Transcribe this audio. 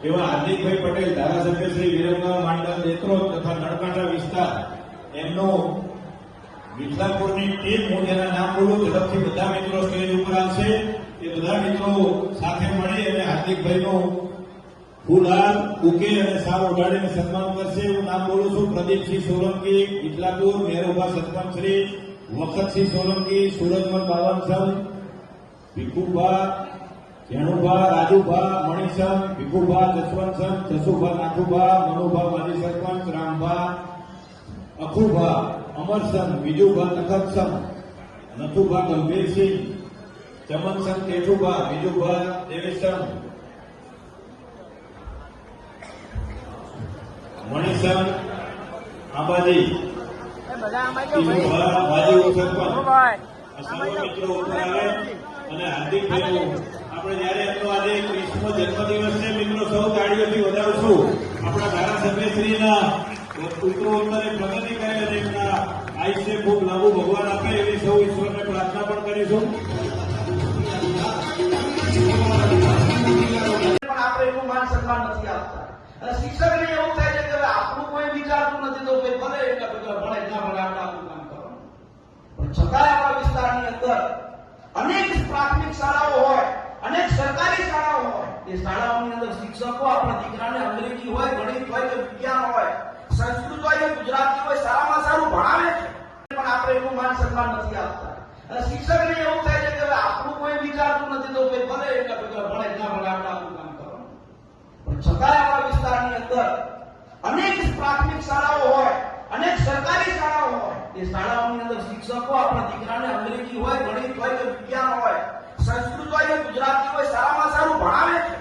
એવા હાર્દિકભાઈ પટેલ ધારાસભ્ય શ્રી વિરમગામ માંડલ દેત્રોદ તથા નળકાંઠા વિસ્તાર એમનો વિઠલાપુરની ટીમ હું જેના નામ બોલું ઝડપથી બધા મિત્રો સ્ટેજ ઉપર આવશે એ બધા મિત્રો સાથે મળી અને હાર્દિકભાઈનો ફૂલહાર બુકે અને સાર ઉડાડીને સન્માન કરશે. હું નામ બોલું છું પ્રદીપસિંહ સોલંકી વિઠલાપુર, મેરુભા સરપંચ શ્રી વખતસિંહ સોલંકી, સુરજમલ બાવનસમ, ભીખુભા જેણુભા, રાજુભા મણિસમ, ભીખુભા જસવંતસમ, જસુભા નાથુભા, મનુભા માજી સરપંચ, રામભા અખુભા અમરસમ, વિજુભા તખતસમ, નથુભા ગંભીરસિંહ, ચમનસમ કેઠુભા, વિજુભા દેવેશમ, મણિસમ આંબાજી, માજી સરપંચ મિત્રો ઉપર આવે અને હાર્દિકભાઈનું આપણે જયારે એમનો આજે 30મો જન્મદિવસ છે મિત્રો સૌ તાળીઓથી વધાવશું. આપણા ધારાસભ્યશ્રીના ઉત્તરોત્તરે પ્રગતિ કરે અને એમના આયુષ્ય ખૂબ લાંબુ ભગવાન આપે એવી સૌ ઈશ્વરને પ્રાર્થના પણ કરીશું. પણ આપણે એનું માન સન્માન નથી આપતા અને શિક્ષકને એવું થાય છે કે આપણું કોઈ વિચારતું નથી તો ભલે એટલા બધા ભણે ના ભણે આપણે આપણું કામ કરવાનું. પણ છતાંય આપણા વિસ્તારની અંદર અનેક પ્રાથમિક શાળાઓ હોય, અનેક સરકારી શાળાઓ હોય, એ શાળાઓની અંદર શિક્ષકો આપણા દીકરાને અંગ્રેજી હોય, ગણિત હોય કે વિજ્ઞાન હોય, સંસ્કૃત હોય કે ગુજરાતી હોય સારામાં સારું ભણાવે છે પણ આપણે એનું માન સન્માન નથી આપતા અને શિક્ષકને એવું થાય છે કે આપણું કોઈ વિચારતું નથી તો ભલે એટલા બધા ભણે ના ભણે આપણે આપણું કામ કરવાનું. પણ છતાંય આપણા વિસ્તારની અંદર અનેક પ્રાથમિક શાળાઓ હોય, અનેક સરકારી શાળાઓ હોય, એ શાળાઓની અંદર શિક્ષકો આપણા દીકરાને અંગ્રેજી હોય, ગણિત હોય કે વિજ્ઞાન હોય, સંસ્કૃત હોય કે ગુજરાતી હોય સારામાં સારું ભણાવે છે